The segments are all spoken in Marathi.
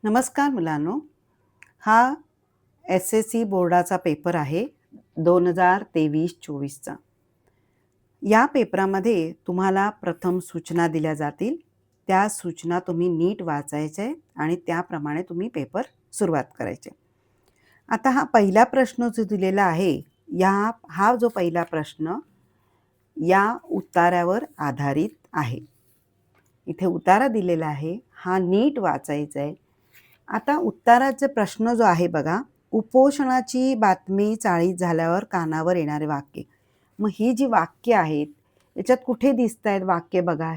नमस्कार मुलांनो, हा SSC बोर्डाचा पेपर आहे 2023-24चा. या पेपरामध्ये तुम्हाला प्रथम सूचना दिल्या जातील. त्या सूचना तुम्ही नीट वाचायचे आणि त्याप्रमाणे तुम्ही पेपर सुरुवात करायचे. आता हा पहिला प्रश्न जो दिलेला आहे, हा जो पहिला प्रश्न या उत्तरावर आधारित आहे. इथे उत्तर दिलेला आहे, हा नीट वाचायचा आहे. आता उत्तराचा प्रश्न जो आहे बघा, उपोषणाची बातमी चाळीत झाल्यावर कानावर येणारे वाक्य. मग ही जी वाक्य आहेत याच्यात कुठे दिसतायत वाक्य बघा,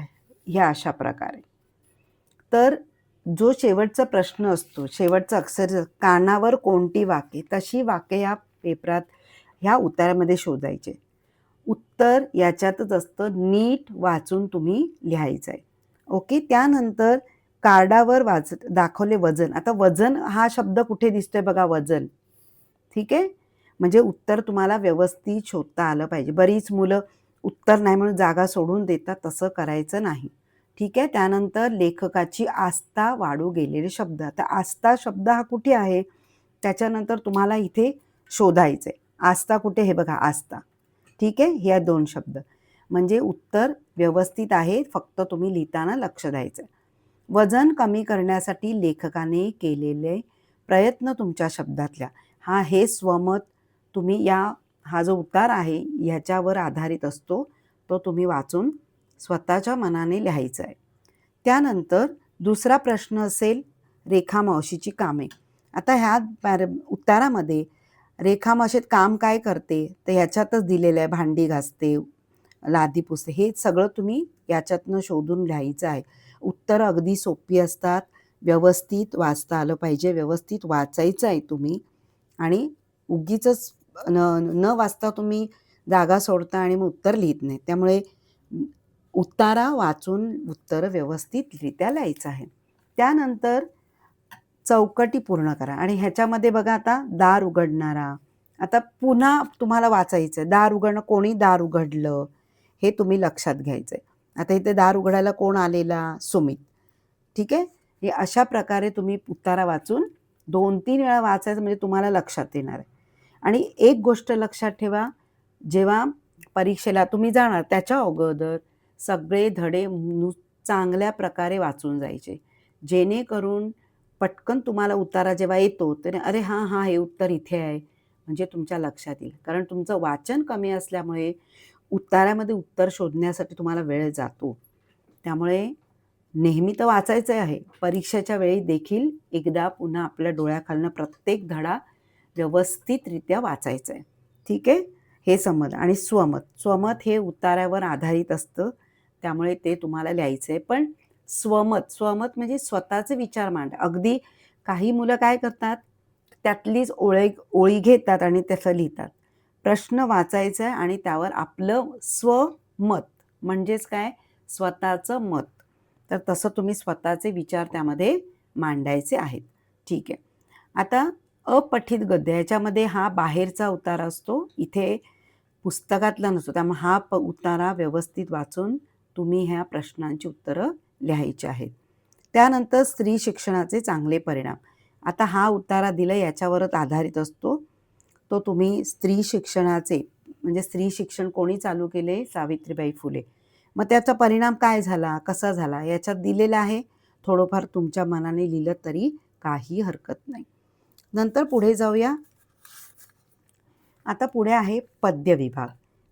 ह्या अशा प्रकारे. तर जो शेवटचा प्रश्न असतो, शेवटचं अक्षर कानावर कोणती वाक्य, तशी वाक्य या पेपरात ह्या उत्तरामध्ये शोधायचे. उत्तर याच्यातच असतं, नीट वाचून तुम्ही लिहायचं आहे. ओके. त्यानंतर कार्डावर दाखवले वजन. आता वजन हा शब्द कुठे दिसतोय बघा, वजन. ठीक आहे. म्हणजे उत्तर तुम्हाला व्यवस्थित शोधता आलं पाहिजे. बरीच मुलं उत्तर नाही म्हणून जागा सोडून देतात, तसं करायचं नाही. ठीक आहे. त्यानंतर लेखकाची आस्था वाढू गेलेले शब्द. आता आस्था शब्द हा कुठे आहे, त्याच्यानंतर तुम्हाला इथे शोधायचं आहे. आस्था कुठे, हे बघा आस्था. ठीक आहे. ह्या दोन शब्द म्हणजे उत्तर व्यवस्थित आहे, फक्त तुम्ही लिहिताना लक्ष द्यायचं. वजन कमी करण्यासाठी लेखकाने केलेले प्रयत्न तुमच्या शब्दातल्या. हे स्वमत तुम्ही हा जो उतार आहे ह्याच्यावर आधारित असतो, तो तुम्ही वाचून स्वतःच्या मनाने लिहायचा आहे. त्यानंतर दुसरा प्रश्न असेल, रेखा मावशीची कामे. आता ह्या उत्तरामध्ये रेखा मावशीत काम काय करते तर ह्याच्यातच दिलेलं आहे, भांडी घासते, लादी पुसते. हे सगळं तुम्ही याच्यातनं शोधून लिहायचं आहे. उत्तर अगदी सोपी असतात, व्यवस्थित वाचता आलं पाहिजे, व्यवस्थित वाचायचं आहे तुम्ही. आणि उगीच न वाचता तुम्ही जागा सोडता आणि मग उत्तर लिहित नाही. त्यामुळे उत्तरा वाचून उत्तर व्यवस्थितरित्या लिहायचं आहे. त्यानंतर चौकटी पूर्ण करा. आणि ह्याच्यामध्ये बघा, आता दार उघडणारा, आता पुन्हा तुम्हाला वाचायचं आहे. दार उघडणं, कोणी दार उघडलं हे तुम्ही लक्षात घ्यायचं आहे. आता इथे दार उघडायला कोण आलेला, सुमित. ठीक आहे. हे अशा प्रकारे तुम्ही उत्तरा वाचून 2-3 वेळा वाचायचं, म्हणजे तुम्हाला लक्षात येणार आहे. आणि एक गोष्ट लक्षात ठेवा, जेव्हा परीक्षेला तुम्ही जाणार त्याच्या अगोदर सगळे धडे चांगल्या प्रकारे वाचून जायचे, जेणेकरून पटकन तुम्हाला उत्तरा जेव्हा येतो तर अरे हां हे उत्तर इथे आहे, म्हणजे तुमच्या लक्षात येईल. कारण तुमचं वाचन कमी असल्यामुळे उत्तरामध्ये उत्तर शोधण्यासाठी तुम्हाला वेळ जातो. त्यामुळे नेहमी तर वाचायचं आहे, परीक्षेच्या वेळी देखील एकदा पुन्हा आपल्या डोळ्याखालनं प्रत्येक धडा व्यवस्थितरित्या वाचायचा आहे. ठीक आहे. हे समज. आणि स्वमत हे उत्तरावर आधारित असतं, त्यामुळे ते तुम्हाला लिहायचं आहे. पण स्वमत म्हणजे स्वतःचे विचार मांड. अगदी काही मुलं काय करतात, त्यातलीच ओळी घेतात आणि त्याचं लिहितात. प्रश्न वाचायचा आहे आणि त्यावर आपलं स्वमत म्हणजेच काय, स्वतःचं मत. तर तसं तुम्ही स्वतःचे विचार त्यामध्ये मांडायचे आहेत. ठीक आहे. आता अपठित गद्य, याच्यामध्ये हा बाहेरचा उतारा असतो, इथे पुस्तकातला नसतो. त्यामुळे हा उतारा व्यवस्थित वाचून तुम्ही ह्या प्रश्नांची उत्तरं लिहायची आहेत. त्यानंतर स्त्री शिक्षणाचे चांगले परिणाम. आता हा उतारा दिला याच्यावरच आधारित असतो. तो तुम्ही स्त्री शिक्षणाचे, म्हणजे स्त्री शिक्षण कोणी चालू केले, सावित्रीबाई फुले. मग त्याचा परिणाम काय झाला, कसा झाला, याच्यात दिलेलं आहे. थोडंफार तुमच्या मनाने लिहिलं तरी काही हरकत नाही. नंतर पुढे जाऊया. आता पुढे आहे पद्य विभाग.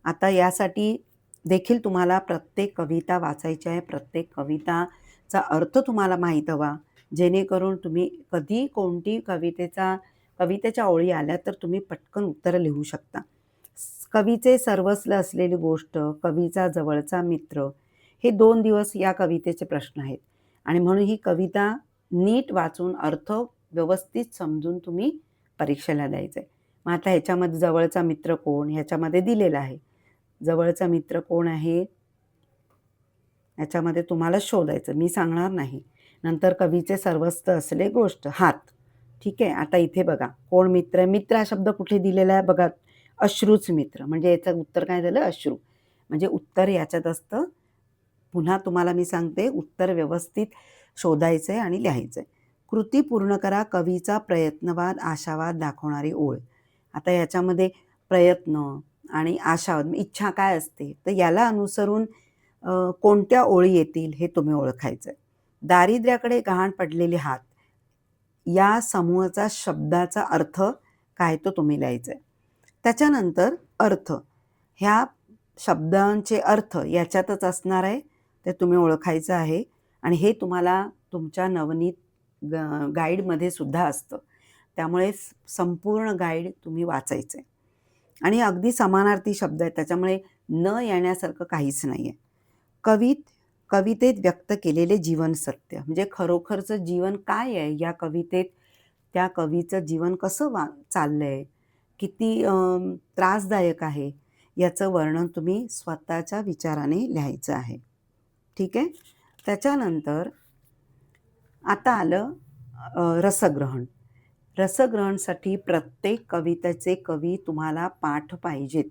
आता यासाठी देखील तुम्हाला प्रत्येक कविता वाचायची आहे. प्रत्येक कविताचा अर्थ तुम्हाला माहीत हवा, जेणेकरून तुम्ही कधी कोणती कवितेच्या ओळी आल्या तर तुम्ही पटकन उत्तरं लिहू शकता. कवीचे सर्वस्व असलेली गोष्ट, कवीचा जवळचा मित्र, हे 2 दिवस या कवितेचे प्रश्न आहेत. आणि म्हणून ही कविता नीट वाचून अर्थ व्यवस्थित समजून तुम्ही परीक्षेला द्यायचं आहे. मग आता ह्याच्यामध्ये जवळचा मित्र कोण, ह्याच्यामध्ये दिलेला आहे. जवळचा मित्र कोण आहे ह्याच्यामध्ये तुम्हाला शोधायचं, मी सांगणार नाही. नंतर कवीचे सर्वस्व असले गोष्ट, हात. ठीक आहे. आता इथे बघा कोण मित्र, मित्र हा शब्द कुठे दिलेला आहे बघा, अश्रूच मित्र. म्हणजे याचं उत्तर काय झालं, अश्रू. म्हणजे उत्तर याच्यात असतं. पुन्हा तुम्हाला मी सांगते, उत्तर व्यवस्थित शोधायचं आहे आणि लिहायचं आहे. कृती पूर्ण करा, कवीचा प्रयत्नवाद, आशावाद दाखवणारी ओळ. आता याच्यामध्ये प्रयत्न आणि आशावाद, इच्छा काय असते, तर याला अनुसरून कोणत्या ओळी येतील हे तुम्ही ओळखायचं. दारिद्र्याकडे गहाण पडलेले हात, या समूहाचा शब्दाचा अर्थ काय तो तुम्ही लिहायचा आहे. त्याच्यानंतर अर्थ, ह्या शब्दांचे अर्थ याच्यातच असणार आहे, ते तुम्ही ओळखायचं आहे. आणि हे तुम्हाला तुमच्या नवनीत गाईडमध्ये सुद्धा असतं, त्यामुळे संपूर्ण गाईड तुम्ही वाचायचं आहे. आणि अगदी समानार्थी शब्द आहेत, त्याच्यामुळे न येण्यासारखं काहीच नाही आहे. कवितेत व्यक्त केलेले जीवन सत्य, म्हणजे खरोखरचं जीवन काय आहे या कवितेत, त्या कवीचं जीवन कसं चाललंय, किती त्रासदायक आहे, याचं वर्णन तुम्ही स्वतःच्या विचाराने लिहायचं आहे. ठीक आहे. त्याच्यानंतर आता आलं रसग्रहण. रसग्रहणसाठी प्रत्येक कवितेचे कवी तुम्हाला पाठ पाहिजेत.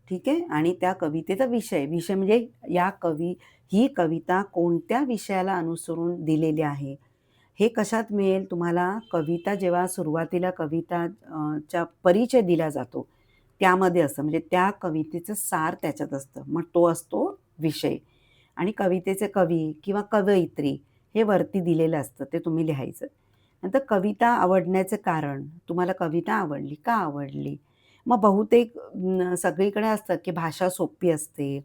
ठीक आहे. आणि त्या कवितेचा विषय म्हणजे ही कविता कोणत्या विषयाला अनुसरून दिलेली आहे, हे कशात मिळेल तुम्हाला. कविता जेव्हा सुरुवातीला कविताचा परिचय दिला जातो त्यामध्ये असतं, म्हणजे त्या कवितेचं सार त्याच्यात असतं, मग तो असतो विषय. आणि कवितेचे कवी किंवा कवयित्री हे वरती दिलेलं असतं, ते तुम्ही लिहायचं. नंतर कविता आवडण्याचे कारण, तुम्हाला कविता आवडली का आवडली. मग बहुतेक सगळीकडे असतं की भाषा सोपी असते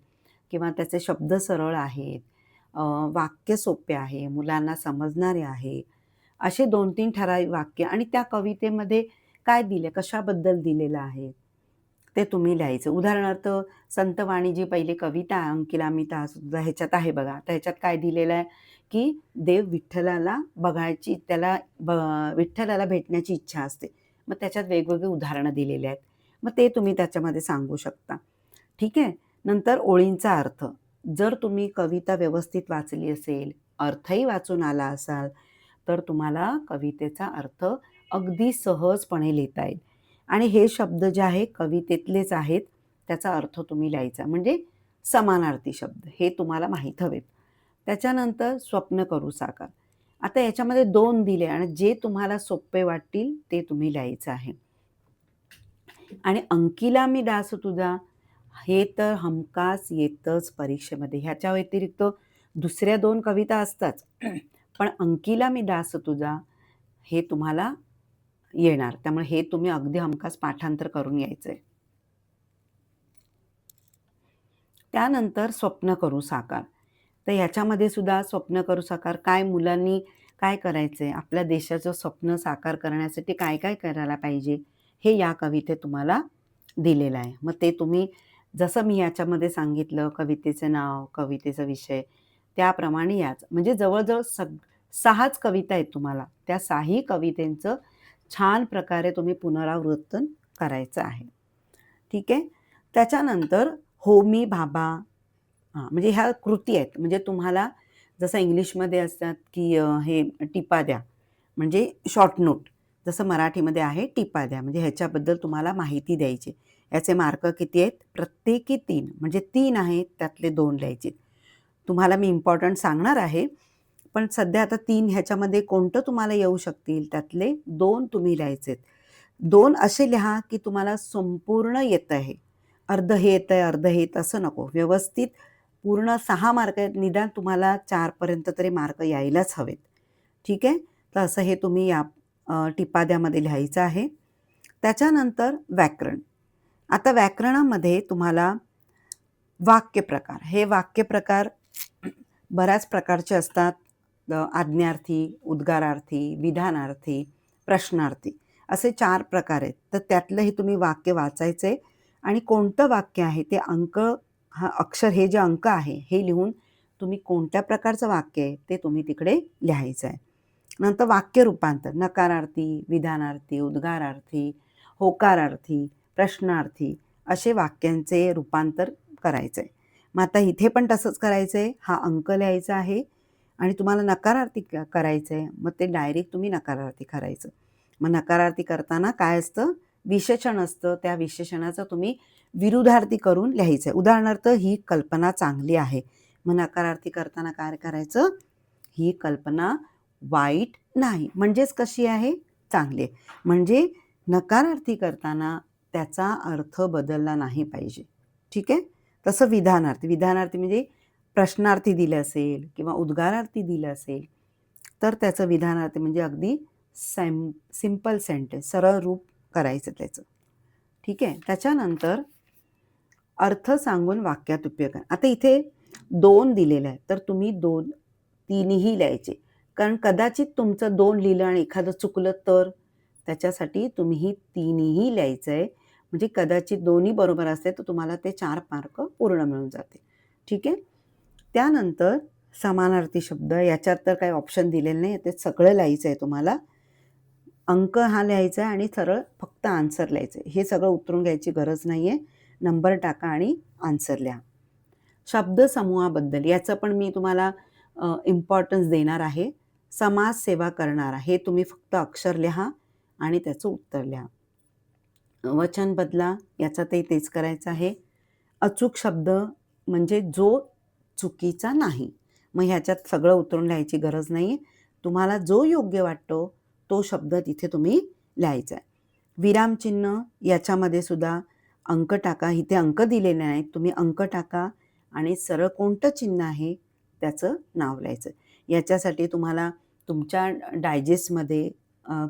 किंवा त्याचे शब्द सरळ आहेत, वाक्य सोपे आहे, मुलांना समजणारे आहे, असे 2-3 ठराविक वाक्य. आणि त्या कवितेमध्ये काय दिले, कशाबद्दल दिलेलं आहे ते तुम्ही लिहायचं. उदाहरणार्थ संत वाणीची पहिली कविता अंकिलामिता सुद्धा ह्याच्यात आहे बघा. तर ह्याच्यात काय दिलेलं आहे की देव विठ्ठलाला बघायची, त्याला विठ्ठलाला भेटण्याची इच्छा असते. मग त्याच्यात वेगवेगळे उदाहरणं दिलेले आहेत, मग ते तुम्ही त्याच्यामध्ये सांगू शकता. ठीक आहे. नंतर ओळींचा अर्थ, जर तुम्ही कविता व्यवस्थित वाचली असेल, अर्थही वाचून आला असाल, तर तुम्हाला कवितेचा अर्थ अगदी सहजपणे लिहिता येईल. आणि हे शब्द जे आहे कवितेतलेच आहेत, त्याचा अर्थ तुम्ही लिहायचा, म्हणजे समानार्थी शब्द हे तुम्हाला माहीत हवेत. त्याच्यानंतर स्वप्न करू साकार. आता याच्यामध्ये 2 दिले आणि जे तुम्हाला सोपे वाटतील ते तुम्ही लिहायचं आहे. आणि अंकिला मी दास तुझा, हे तर हमखास येतच परीक्षेमध्ये. ह्याच्या व्यतिरिक्त दुसऱ्या 2 कविता असतात, पण अंकिला मी दास तुझा हे तुम्हाला येणार, त्यामुळे हे तुम्ही अगदी हमखास पाठांतर करून यायचंय. त्यानंतर स्वप्न करू साकार. तर ह्याच्यामध्ये सुद्धा स्वप्न करू साकार, काय मुलांनी काय करायचंय, आपल्या देशाचं स्वप्न साकार करण्यासाठी काय काय करायला पाहिजे, हे या कवितेत तुम्हाला दिलेलं आहे. मग ते तुम्ही जसं मी याच्यामध्ये सांगितलं, कवितेचं नाव, कवितेचा विषय, त्याप्रमाणे याच, म्हणजे जवळजवळ 6च कविता आहेत तुम्हाला, त्या 6ही कवितेचं छान प्रकारे तुम्ही पुनरावृत्तन करायचं आहे. ठीक आहे. त्याच्यानंतर हो मी बाबा, म्हणजे ह्या कृती आहेत, म्हणजे तुम्हाला जसं इंग्लिशमध्ये असतात की हे टिपा द्या, म्हणजे शॉर्ट नोट, जसं मराठीमध्ये आहे टिपा द्या, म्हणजे ह्याच्याबद्दल तुम्हाला माहिती द्यायची. याचे मार्क किती आहेत, प्रत्येकी 3, म्हणजे 3 आहेत, त्यातले 2 लिहायचे. तुम्हाला मी इम्पॉर्टंट सांगणार आहे, पण सध्या आता 3 ह्याच्यामध्ये कोणतं तुम्हाला येऊ शकतील, त्यातले 2 तुम्ही लिहायचेत. 2 असे लिहा की तुम्हाला संपूर्ण येत आहे, अर्ध हे येत आहे, अर्ध हे असं नको, व्यवस्थित पूर्ण 6 मार्क आहेत, निदान तुम्हाला 4 पर्यंत तरी मार्क यायलाच हवेत. ठीक आहे. तर असं हे तुम्ही या टिपाद्यामध्ये लिहायचं आहे. त्याच्यानंतर व्याकरण. आता व्याकरणामध्ये तुम्हाला वाक्यप्रकार, हे वाक्यप्रकार बऱ्याच प्रकारचे असतात. आज्ञार्थी, उद्गारार्थी, विधानार्थी, प्रश्नार्थी, असे 4 प्रकार आहेत. तर त्यातलं हे तुम्ही वाक्य वाचायचे आणि कोणतं वाक्य आहे ते अंक, हा अक्षर, हे जे अंक आहे हे लिहून तुम्ही कोणत्या प्रकारचं वाक्य आहे ते तुम्ही तिकडे लिहायचं आहे. नंतर वाक्य रूपांतर, नकारार्थी, विधानार्थी, उद्गारार्थी, होकारार्थी, प्रश्नार्थी, असे वाक्यांचे रूपांतर करायचं आहे. मग आता इथे पण तसंच करायचं आहे, हा अंक लिहायचा आहे आणि तुम्हाला नकारार्थी करायचं आहे, मग ते डायरेक्ट तुम्ही नकारार्थी करायचं. मग नकारार्थी करताना काय असतं, विशेषण असतं, त्या विशेषणाचं तुम्ही विरुद्धार्थी करून लिहायचं आहे. उदाहरणार्थ ही कल्पना चांगली आहे, मग नकारार्थी करताना काय करायचं, ही कल्पना वाईट नाही. म्हणजेच कशी आहे? चांगली आहे. म्हणजे नकारार्थी करताना त्याचा अर्थ बदलला नाही पाहिजे. ठीक आहे? तसं विधानार्थी. विधानार्थी म्हणजे प्रश्नार्थी दिलं असेल किंवा उद्गारार्थी दिलं असेल, तर त्याचं विधानार्थी म्हणजे अगदी सिंपल सेंटेन्स, सरळ रूप करायचं त्याचं. ठीक आहे? त्याच्यानंतर अर्थ सांगून वाक्यात उपयोग करा. आता इथे 2 दिलेले आहेत, तर तुम्ही 2 तिन्ही लिहायचे. कारण कदाचित तुमचं 2 लिहिलं आणि एखादं चुकलं तर? त्याच्यासाठी तुम्ही तिन्हीही लिहायचं आहे. म्हणजे कदाचित दोन्ही बरोबर असते तर तुम्हाला ते 4 मार्क पूर्ण मिळून जाते. ठीक आहे? त्यानंतर समानार्थी शब्द, याच्यात तर काही ऑप्शन दिलेले नाही, ते सगळं लिहायचं आहे तुम्हाला. अंक हा लिहायचा आहे आणि सरळ फक्त आन्सर लिहायचं आहे. हे सगळं उतरून घ्यायची गरज नाही आहे. नंबर टाका आणि आन्सर लिहा. शब्दसमूहाबद्दल याचं पण मी तुम्हाला इम्पॉर्टन्स देणार आहे. समाजसेवा करणारा हे तुम्ही फक्त अक्षर लिहा आणि त्याचं उत्तर लिहा. वचन बदला याच्यातही तेच करायचं आहे. अचूक शब्द म्हणजे जो चुकीचा नाही. मग ह्याच्यात सगळं उतरून लिहायची गरज नाही. तुम्हाला जो योग्य वाटतो तो शब्द तिथे तुम्ही लिहायचा आहे. विरामचिन्ह याच्यामध्ये सुद्धा अंक टाका. इथे अंक दिलेले नाहीत, तुम्ही अंक टाका आणि सरळ कोणतं चिन्ह आहे त्याचं नाव लिहायचं. याच्यासाठी तुम्हाला तुमच्या डायजेस्टमध्ये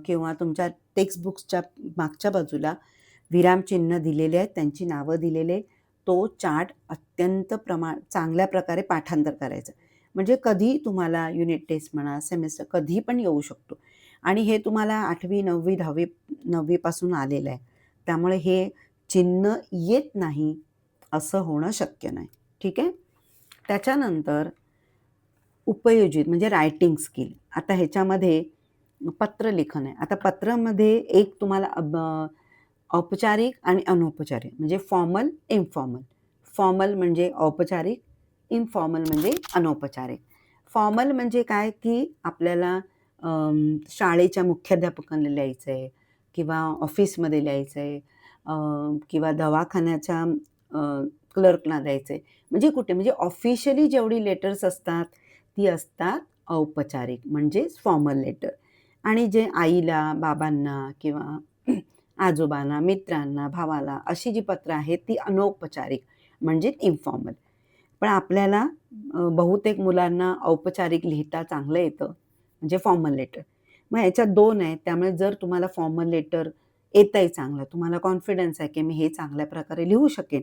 किंवा तुमच्या टेक्स्टबुक्सच्या मागच्या बाजूला विरामचिन्ह दिलेले आहेत, त्यांची नावं दिलेले. तो चार्ट अत्यंत चांगल्या प्रकारे पाठांतर करायचं. म्हणजे कधी तुम्हाला युनिट टेस्ट म्हणा, सेमेस्टर कधी पण येऊ शकतो. आणि हे तुम्हाला 8वी 9वी 10वी पासून आलेलं आहे. त्यामुळे हे चिन्ह येत नाही असं होणं शक्य नाही. ठीक आहे? त्याच्यानंतर उपयोजित म्हणजे रायटिंग स्किल. आता ह्याच्यामध्ये पत्रलेखन आहे. आता पत्रामध्ये एक तुम्हाला औपचारिक आणि अनौपचारिक म्हणजे फॉर्मल, इन्फॉर्मल. फॉर्मल म्हणजे औपचारिक, इन्फॉर्मल म्हणजे अनौपचारिक. फॉर्मल म्हणजे काय की आपल्याला शाळेच्या मुख्याध्यापकांना लिहायचं आहे किंवा ऑफिसमध्ये लिहायचं आहे किंवा दवाखान्याच्या क्लर्कला द्यायचं आहे. म्हणजे कुठे म्हणजे ऑफिशियली जेवढी लेटर्स असतात ती असतात औपचारिक म्हणजेच फॉर्मल लेटर. आणि जे आईला, बाबांना किंवा आजोबांना, मित्रांना, भावाला अशी जी पत्र आहेत ती अनौपचारिक म्हणजे इन्फॉर्मल. पण आपल्याला बहुतेक मुलांना औपचारिक लिहिता चांगलं येतं म्हणजे फॉर्मल लेटर. मग ह्याच्यात 2 आहेत. त्यामुळे जर तुम्हाला फॉर्मल लेटर येतंय चांगलं, तुम्हाला कॉन्फिडन्स आहे की मी हे चांगल्या प्रकारे लिहू शकेन,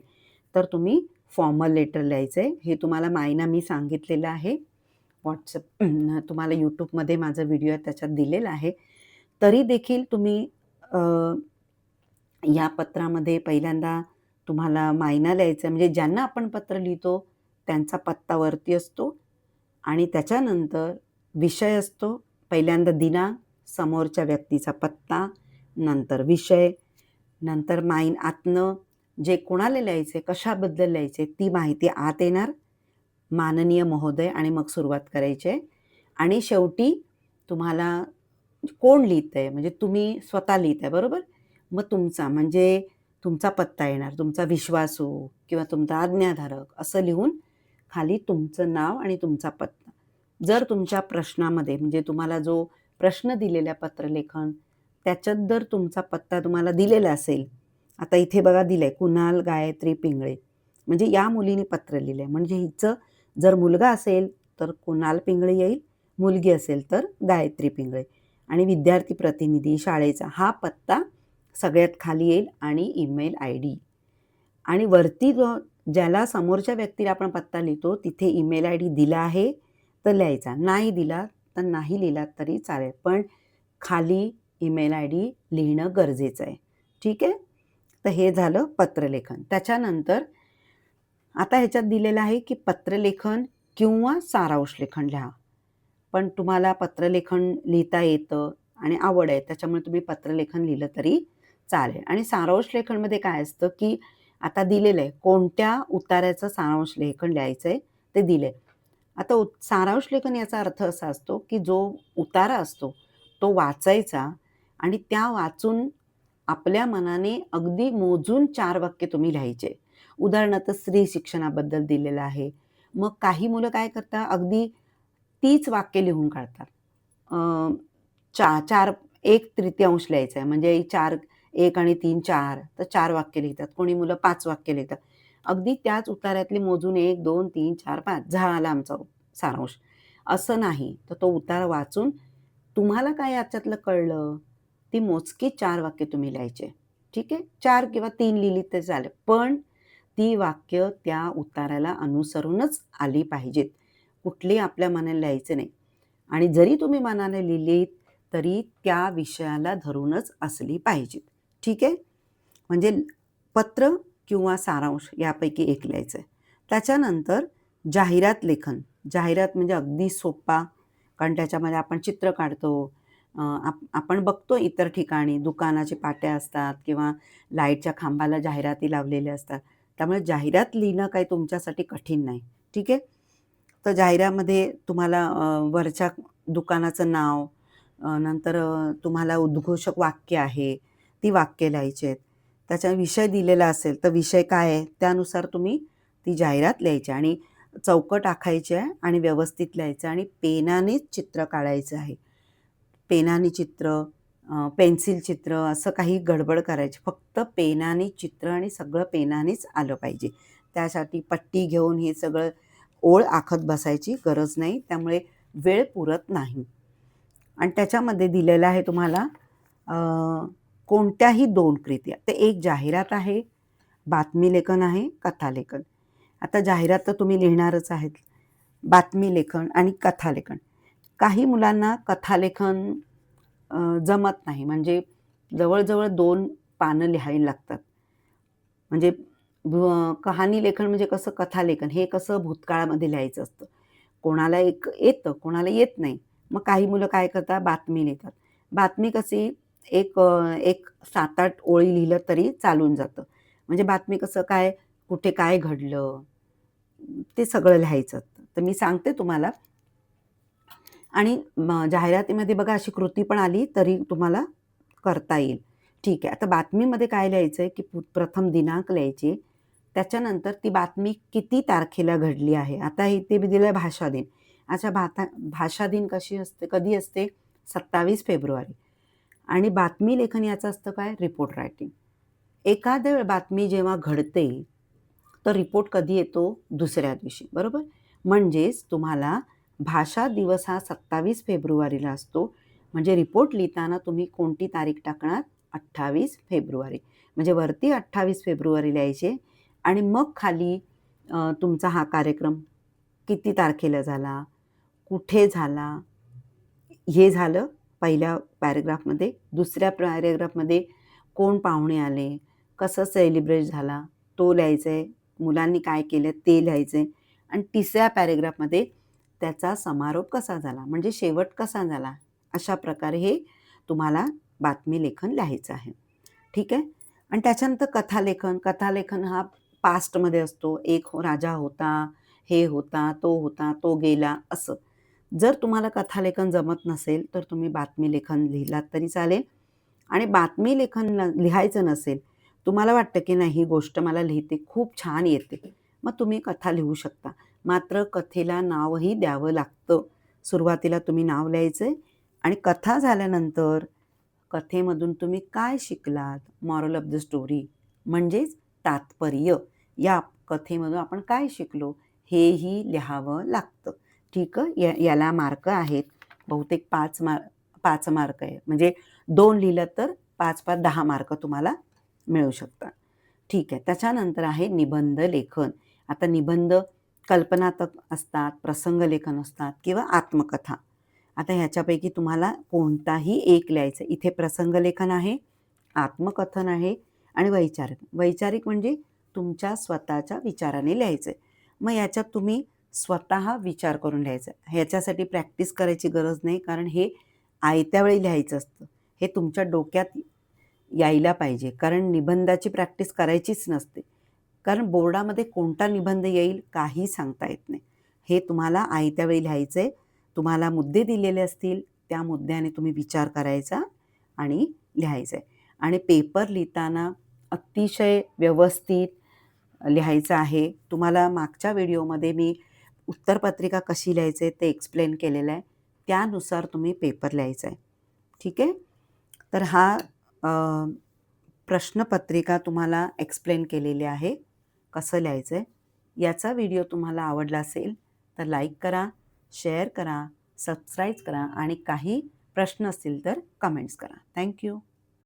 तर तुम्ही फॉर्मल लेटर लिहायचं आहे. हे तुम्हाला मायना मी सांगितलेलं आहे. व्हॉट्सअप तुम्हाला यूट्यूबमध्ये माझा व्हिडिओ आहे त्याच्यात दिलेला आहे. तरी देखील तुम्ही या पत्रामध्ये पहिल्यांदा तुम्हाला मायना लिहायचा म्हणजे ज्यांना आपण पत्र लिहितो त्यांचा पत्ता वरती असतो आणि त्याच्यानंतर विषय असतो. पहिल्यांदा दिनांक, समोरच्या व्यक्तीचा पत्ता, नंतर विषय, नंतर आतनं जे कोणाला लिहायचे, कशाबद्दल लिहायचे ती माहिती आत येणार, माननीय महोदय आणि मग सुरुवात करायची आहे. आणि शेवटी तुम्हाला कोण लिहितंय म्हणजे तुम्ही स्वतः लिहिताय बरोबर. मग तुमचा म्हणजे तुमचा पत्ता येणार, तुमचा विश्वासू किंवा तुमचा आज्ञाधारक असं लिहून खाली तुमचं नाव आणि तुमचा पत्ता. जर तुमच्या प्रश्नामध्ये म्हणजे तुम्हाला जो प्रश्न दिलेला पत्रलेखन त्याच्यात जर तुमचा पत्ता तुम्हाला दिलेला असेल, आता इथे बघा दिलंय कुणाल गायत्री पिंगळे, म्हणजे या मुलीने पत्र लिहिलंय म्हणजे हिचं जर मुलगा असेल तर कुणाल पिंगळे येईल, मुलगी असेल तर गायत्री पिंगळे. आणि विद्यार्थी प्रतिनिधी शाळेचा हा पत्ता सगळ्यात खाली येईल आणि ईमेल ID. आणि वरती जो ज्याला समोरच्या व्यक्तीला आपण पत्ता लिहितो तिथे ईमेल ID दिला आहे तर लिहायचा, नाही दिला तर नाही लिहिला तरी चालेल, पण खाली ईमेल ID लिहिणं गरजेचं आहे. ठीक आहे? तर हे झालं पत्रलेखन. त्याच्यानंतर आता ह्याच्यात दिलेलं आहे की पत्रलेखन किंवा सारांश लेखन लिहा. पण तुम्हाला पत्रलेखन लिहिता येतं आणि आवड आहे त्याच्यामुळे तुम्ही पत्रलेखन लिहिलं तरी चालेल. आणि सारांश लेखनमध्ये काय असतं की आता दिलेलं आहे कोणत्या उतार्याचं सारांश लेखन लिहायचं आहे ते दिलं आहे. आता सारांश लेखन याचा अर्थ असा असतो की जो उतारा असतो तो वाचायचा आणि त्या वाचून आपल्या मनाने अगदी मोजून 4 वाक्य तुम्ही लिहायचे. उदाहरणार्थ स्त्री शिक्षणाबद्दल दिलेलं आहे. मग काही मुलं काय करतात अगदी 30 वाक्य लिहून काढतात. अ, 4 1/3 लिहायचं आहे. म्हणजे 4 1 आणि 3 4 तर 4 वाक्य लिहितात. कोणी मुलं 5 वाक्य लिहितात. अगदी त्याच उताऱ्यातले मोजून 1, 2, 3, 4, 5 झाला आमचा सारांश. असं नाही. तर तो उतारा वाचून तुम्हाला काय याच्यातलं कळलं? ती मोजकी 4 वाक्य तुम्ही लिहायचे. ठीक आहे? 4 किंवा 3 लिहिली तरी चालेल. पण ती वाक्य त्या उताऱ्याला अनुसरूनच आली पाहिजेत. कुठलीही आपल्या मनाने लिहायचं नाही. आणि जरी तुम्ही मनाने लिहिलीत, तरी त्या विषयाला धरूनच असली पाहिजेत. ठीक आहे? म्हणजे पत्र किंवा सारांश यापैकी एक लिहायचं आहे. त्याच्यानंतर जाहिरात लेखन. जाहिरात म्हणजे अगदी सोपा, कारण त्याच्यामध्ये आपण चित्र काढतो. आपण बघतो इतर ठिकाणी दुकानाच्या पाट्या असतात किंवा लाईटच्या खांबाला जाहिराती लावलेल्या असतात. त्यामुळे जाहिरात लिहिणं काही तुमच्यासाठी कठीण नाही. ठीक आहे? तर जाहिरातीमध्ये तुम्हाला वरच्या दुकानाचं नाव, नंतर तुम्हाला उद्घोषक वाक्य आहे, ती वाक्य लिहायची आहेत. त्याचा विषय दिलेला असेल तर विषय काय आहे त्यानुसार तुम्ही ती जाहिरात लिहायची आणि चौकट आखायची आहे आणि व्यवस्थित लिहायचं आणि पेनानेच चित्र काढायचं आहे. पेनाने चित्र, पेन्सिल चित्र असं काही गडबड करायची. फक्त पेनाने चित्र आणि सगळं पेनानेच आलं पाहिजे. त्यासाठी पट्टी घेऊन हे सगळं ओळ आखत बसायची गरज नाही. त्यामुळे वेळ पुरत नाही. आणि त्याच्यामध्ये दिलेलं आहे तुम्हाला कोणत्याही 2 कृत्या. ते एक जाहिरात आहे, बातमी लेखन आहे, कथालेखन. आता जाहिरात तर तुम्ही लिहिणारच आहेत. बातमी लेखन आणि कथालेखन. काही मुलांना कथालेखन जमत नाही. म्हणजे जवळ-जवळ 2 पानं लिहायला लागतात. म्हणजे कहाणी लेखन म्हणजे कसं कथालेखन हे कसं भूतकाळामध्ये लिहायचं असतं. कोणाला एक येतं, कोणाला येत नाही. मग काही मुलं काय करतात बातमी लिहितात. बातमी कशी एक 7-8 ओळी लिहिलं तरी चालून जातं. म्हणजे बातमी कसं काय, कुठे काय घडलं, ते सगळं लिहायचं असतं. तर मी सांगते तुम्हाला. आणि जाहिरातीमध्ये बघा अशी कृती पण आली तरी तुम्हाला करता येईल. ठीक आहे. आता बातमीमध्ये काय लिहायचं आहे, की प्रथम दिनांक लिहायची. त्याच्यानंतर ती बातमी किती तारखेला घडली आहे. आता इथे मी दिलं आहे भाषा दिन. अच्छा, भाषा दिन कधी असते? 27 फेब्रुवारी. आणि बातमी लेखन याचं असतं काय? Report writing. एखाद्या बातमी जेव्हा घडते, तर रिपोर्ट कधी येतो? दुसऱ्या दिवशी, बरोबर? म्हणजेच तुम्हाला भाषा दिवस हा 27 फेब्रुवारीला असतो. म्हणजे रिपोर्ट लिहिताना तुम्ही कोणती तारीख टाकणार? 28 फेब्रुवारी. म्हणजे वरती 28 फेब्रुवारी लिहायचे आणि मग खाली तुमचा हा कार्यक्रम किती तारखेला झाला? कुठे झाला? हे झालं पहिल्या पॅरेग्राफमध्ये. दुसऱ्या पॅरेग्राफमध्ये कोण पाहुणे आले? कसं सेलिब्रेट झाला? तो लिहायचा आहे. मुलांनी काय केलं ते लिहायचं आहे. आणि तिसऱ्या पॅरेग्राफमध्ये त्याचा समारोप कसा झाला? म्हणजे शेवट कसा झाला? अशा प्रकारे हे तुम्हाला बातमी लेखन लिहायचं आहे. ठीक आहे? आणि त्याच्यानंतर कथालेखन. कथालेखन हा पास्टमध्ये असतो. एक राजा होता, हे होता, तो गेला असं. जर तुम्हाला कथालेखन जमत नसेल, तर तुम्ही बातमी लेखन लिहिलात तरी चालेल. आणि बातमी लेखन लिहायचं नसेल, तुम्हाला वाटतं की नाही ही गोष्ट मला लिहिते खूप छान येते, मग तुम्ही कथा लिहू शकता. मात्र कथेला नावही द्यावं लागतं. सुरुवातीला तुम्ही नाव लिहायचं आणि कथा झाल्यानंतर कथेमधून तुम्ही काय शिकलात, मॉरल ऑफ द स्टोरी म्हणजेच तात्पर्य, या कथेमधून आपण काय शिकलो हेही लिहावं लागतं. ठीक आहे? याला मार्क आहेत. बहुतेक 5 मार्क आहे. म्हणजे 2 लिहिलं तर 5-5 10 मार्क तुम्हाला मिळू शकतात. ठीक आहे. त्याच्यानंतर आहे निबंध लेखन. आता निबंध कल्पनात्मक असतात, प्रसंग लेखन असतात किंवा आत्मकथा. आता ह्याच्यापैकी तुम्हाला कोणताही एक लिहायचं. इथे प्रसंग लेखन आहे, आत्मकथन आहे आणि वैचारिक. वैचारिक म्हणजे तुमच्या स्वतःच्या विचाराने लिहायचं आहे. मग याच्यात तुम्ही स्वतः विचार करून लिहायचं. ह्याच्यासाठी प्रॅक्टिस करायची गरज नाही, कारण हे आयत्या वेळी लिहायचं असतं. हे तुमच्या डोक्यात यायला पाहिजे, कारण निबंधाची प्रॅक्टिस करायचीच नसते. कारण बोर्डामध्ये कोणता निबंध येईल काही सांगता येत नाही. हे तुम्हाला आयत्या वेळी लिहायचं आहे. तुम्हाला मुद्दे दिलेले असतील, त्या मुद्द्याने तुम्ही विचार करायचा आणि लिहायचं आहे. आणि पेपर लिहिताना अतिशय व्यवस्थित लिहायचं आहे. तुम्हाला मागच्या व्हिडिओमध्ये मी उत्तरपत्रिका कशी लिहायचे ते एक्सप्लेन केलेलं आहे. त्यानुसार तुम्ही पेपर लिहायचा आहे. ठीक आहे. तर हा प्रश्नपत्रिका तुम्हाला एक्सप्लेन केलेली आहे कसं लिहायचं आहे. याचा व्हिडिओ तुम्हाला आवडला असेल तर लाईक करा, शेअर करा, सबस्क्राईब करा आणि काही प्रश्न असतील तर कमेंट्स करा. Thank you.